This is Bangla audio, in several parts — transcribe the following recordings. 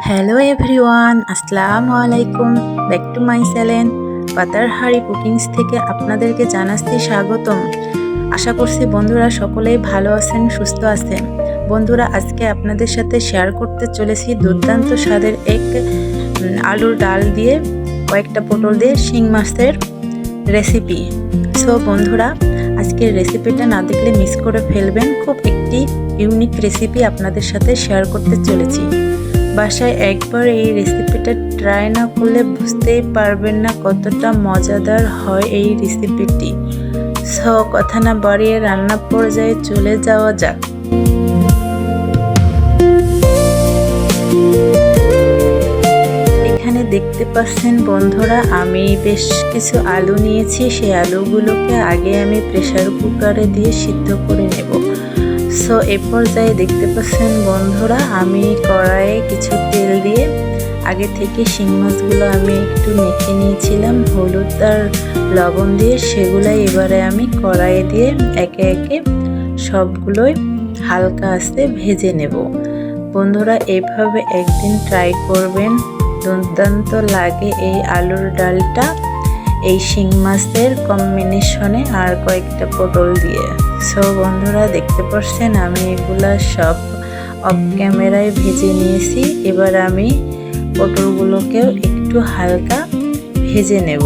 হ্যালো এভরিওয়ান, আসসালামু আলাইকুম। ব্যাক টু মাই চ্যানেল পাতার হাড়ি কুকিংস থেকে আপনাদেরকে জানাচ্ছি স্বাগতম। আশা করছি বন্ধুরা সকলেই ভালো আছেন, সুস্থ আছেন। বন্ধুরা, আজকে আপনাদের সাথে শেয়ার করতে চলেছি দুর্দান্ত স্বাদের এক আলুর ডাল দিয়ে কয়েকটা পটল দিয়ে শিং মাছের রেসিপি। সো বন্ধুরা, আজকের রেসিপিটা না দেখলে মিস করে ফেলবেন। খুব একটি ইউনিক রেসিপি আপনাদের সাথে শেয়ার করতে চলেছি। বাসায় একবার এই রেসিপিটা ট্রাই না করলে বুঝতেই পারবেন না কতটা মজাদার হয় এই রেসিপিটি। সো কথা না বাড়িয়ে রান্না পর্যায়ে চলে যাওয়া যাক। এখানে দেখতে পাচ্ছেন বন্ধুরা, আমি বেশ কিছু আলু নিয়েছি। সেই আলুগুলোকে আগে আমি প্রেসার কুকারে দিয়ে সিদ্ধ করে নেব। সো এ পর্যায়ে দেখতে পাচ্ছেন বন্ধুরা, আমি কড়াইয়ে কিছু তেল দিয়ে আগে থেকে শিং মাছগুলো আমি একটু মেখে নিয়েছিলাম হলুদ আর লবণ দিয়ে। সেগুলাই এবারে আমি কড়াইয়ে দিয়ে একে একে সবগুলোই হালকা আস্তে ভেজে নেব। বন্ধুরা, এইভাবে একদিন ট্রাই করবেন, দুর্দান্ত লাগে এই আলুর ডালটা এই শিং মাছের কম্বিনেশনে আর কয়েকটা পটল দিয়ে। সো বন্ধুরা, দেখতে পাচ্ছেন আমি এগুলা সব অফ ক্যামেরায় ভেজে নিয়েছি। এবার আমি পটলগুলোকেও একটু হালকা ভেজে নেব।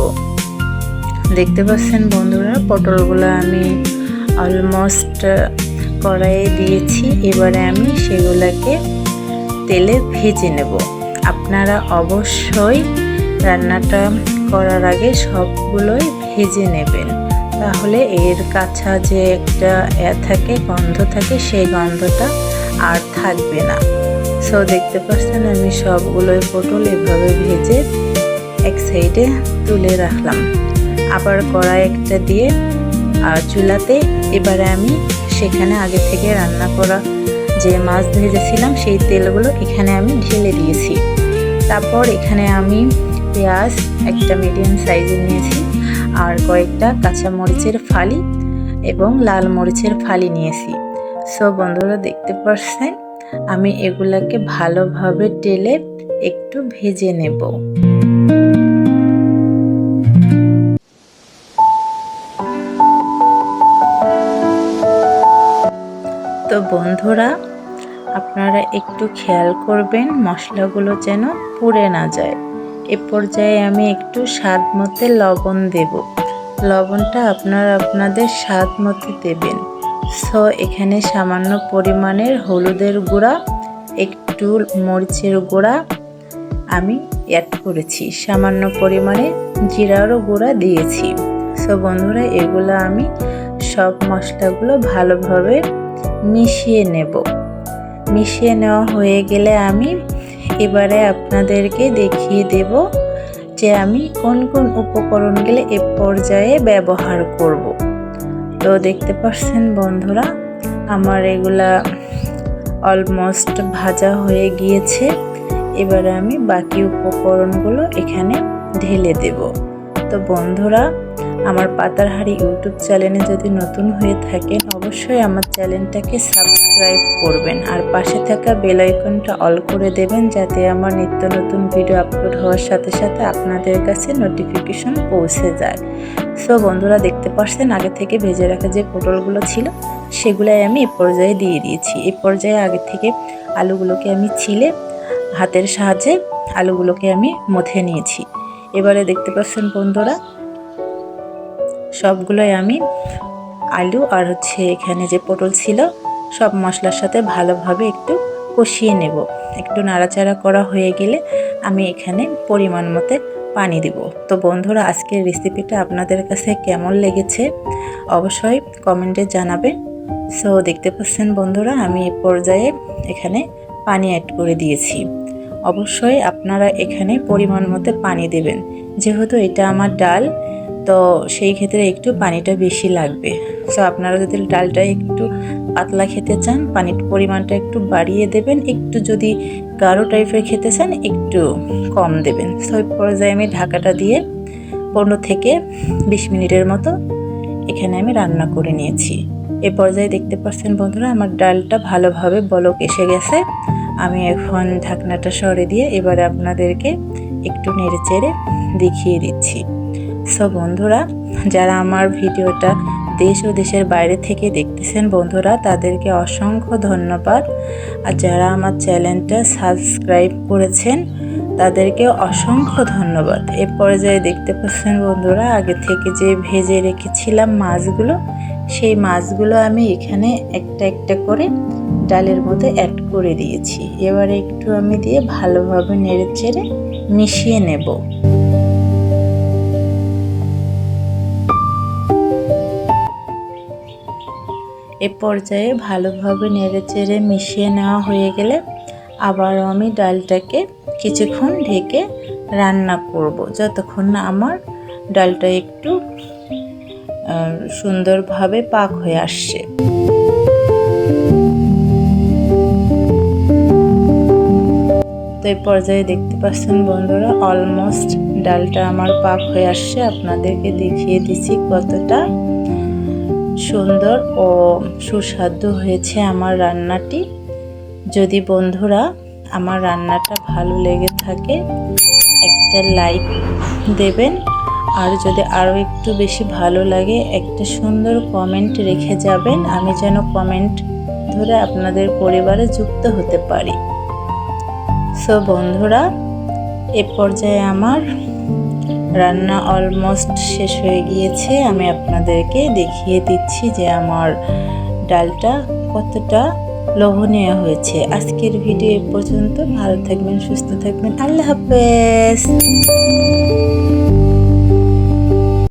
দেখতে পাচ্ছেন বন্ধুরা, পটলগুলো আমি অলমোস্ট কড়াইয়ে দিয়েছি। এবারে আমি সেগুলোকে তেলে ভেজে নেব। আপনারা অবশ্যই রান্নাটা করার আগে সবগুলোই ভেজে নেবেন, তাহলে এর কাঁচা যে একটা থাকে, গন্ধ থাকে, সেই গন্ধটা আর থাকবে না। সো দেখতে পাচ্ছেন আমি সবগুলোই পটল এভাবে ভেজে এক সাইডে তুলে রাখলাম। আবার কড়াই একটা দিয়ে চুলাতে এবারে আমি সেখানে আগে থেকে রান্না করা যে মাছ ভেজেছিলাম সেই তেলগুলো এখানে আমি ঢেলে দিয়েছি। তারপর এখানে আমি পেঁয়াজ একটা মিডিয়াম সাইজের নিয়েছি আর কয়েকটা কাঁচা মরিচের ফালি এবং লাল মরিচের ফালি নিয়েছি। সো বন্ধুরা, দেখতে পাচ্ছেন আমি এগুলাকে ভালোভাবে টেলে একটু ভেজে নেব। তো বন্ধুরা, আপনারা একটু খেয়াল করবেন মশলাগুলো যেন পুড়ে না যায়। এ পর্যায়ে আমি একটু স্বাদ মতো লবণ দেব। লবণটা আপনারা আপনাদের স্বাদ মতো দেবেন। সো এখানে সামান্য পরিমাণের হলুদের গুঁড়া, একটু মরিচের গুঁড়া আমি অ্যাড করেছি, সামান্য পরিমাণে জিরারও গুঁড়া দিয়েছি। সো বন্ধুরা, এগুলো আমি সব মশলাগুলো ভালোভাবে মিশিয়ে নেব। মিশিয়ে নেওয়া হয়ে গেলে আমি এবারে আপনাদেরকে দেখিয়ে দেব যে আমি কোন কোন উপকরণগুলো এ পর্যায়ে ব্যবহার করব। তো দেখতে পাচ্ছেন বন্ধুরা, আমার এগুলা অলমোস্ট ভাজা হয়ে গিয়েছে। এবারে আমি বাকি উপকরণগুলো এখানে ঢেলে দেব। তো বন্ধুরা, আমার পাতার হাড়ি ইউটিউব চ্যানেলে যদি নতুন হয়ে থাকেন অবশ্যই আমার চ্যানেলটাকে সাবস্ক্রাইব করবেন আর পাশে থাকা বেল আইকনটা অল করে দেবেন, যাতে আমার নিত্য নতুন ভিডিও আপলোড হওয়ার সাথে সাথে আপনাদের কাছে নোটিফিকেশন পৌঁছে যায়। সো বন্ধুরা, দেখতে পাচ্ছেন আগে থেকে ভেজে রাখা যে পটলগুলো ছিল সেগুলাই আমি এ পর্যায়ে দিয়ে দিয়েছি। এই পর্যায়ে আগে থেকে আলুগুলোকে আমি ছিলে হাতের সাহায্যে আলুগুলোকে আমি মথে নিয়েছি। এবারে দেখতে পাচ্ছেন বন্ধুরা, সবগুলোই আমি আলু আর এখানে যে পটল ছিল সব মশলার সাথে ভালোভাবে একটু কষিয়ে নেব। একটু নাড়াচাড়া করা হয়ে গেলে আমি এখানে পরিমাণ মতো পানি দিব। তো বন্ধুরা, আজকের রেসিপিটা আপনাদের কাছে কেমন লেগেছে অবশ্যই কমেন্টে জানাবেন। সো দেখতে পাচ্ছেন বন্ধুরা, আমি এই পর্যায়ে এখানে পানি অ্যাড করে দিয়েছি। অবশ্যই আপনারা এখানে পরিমাণ মতো পানি দেবেন, যেহেতু এটা আমার ডাল, তো সেই ক্ষেত্রে একটু পানিটা বেশি লাগবে। সো আপনারা যদি ডালটা একটু পাতলা খেতে চান পানির পরিমাণটা একটু বাড়িয়ে দেবেন, একটু যদি গাঢ় টাইপের খেতে চান একটু কম দেবেন। সো এই পর্যায়ে আমি ঢাকাটা দিয়ে 15 থেকে 20 মিনিটের মতো এখানে আমি রান্না করে নিয়েছি। এই পর্যায়ে দেখতে পাচ্ছেন বন্ধুরা, আমার ডালটা ভালোভাবে বলক এসে গেছে আমি এখন ঢাকনাটা সরিয়ে দিয়ে এবারে আপনাদেরকে একটু নেড়েচেড়ে দেখিয়ে দিচ্ছি। সো বন্ধুরা, যারা আমার ভিডিওটা দেশ ও দেশের বাইরে থেকে দেখতেছেন বন্ধুরা, তাদেরকে অসংখ্য ধন্যবাদ। আর যারা আমার চ্যানেলটা সাবস্ক্রাইব করেছেন তাদেরকে অসংখ্য ধন্যবাদ। এ পর্যায়ে দেখতে পাচ্ছেন বন্ধুরা, আগে থেকে যে ভেজে রেখেছিলাম মাছগুলো, সেই মাছগুলো আমি এখানে একটা একটা করে ডালের মধ্যে অ্যাড করে দিয়েছি। এবারে একটু আমি দিয়ে ভালোভাবে নেড়েচেড়ে মিশিয়ে নেব। এ পর্যায়ে ভালোভাবে নেড়েচেড়ে মিশিয়ে নেওয়া হয়ে গেলে আবারও আমি ডালটাকে কিছুক্ষণ ঢেকে রান্না করব, যতক্ষণ না আমার ডালটা একটু সুন্দরভাবে পাক হয়ে আসছে। তো এই পর্যায়ে দেখতে পাচ্ছেন বন্ধুরা, অলমোস্ট ডালটা আমার পাক হয়ে আসছে। আপনাদেরকে দেখিয়ে দিচ্ছি কতটা সুন্দর ও সুস্বাদু হয়েছে আমার রান্নাটি। যদি বন্ধুরা আমার রান্নাটা ভালো লেগে থাকে একটা লাইক দেবেন, আর যদি আরও একটু বেশি ভালো লাগে একটা সুন্দর কমেন্ট রেখে যাবেন, আমি যেন কমেন্ট ধরে আপনাদের পরিবারে যুক্ত হতে পারি। সো বন্ধুরা, এ পর্যায়ে আমার রান্না অলমোস্ট শেষ হয়ে গিয়েছে। আমি আপনাদেরকে দেখিয়ে দিচ্ছি যে আমার ডালটা কতটা লোভনীয় হয়েছে। আজকের ভিডিও এ পর্যন্ত। ভালো থাকবেন, সুস্থ থাকবেন। আল্লাহ হাফেজ।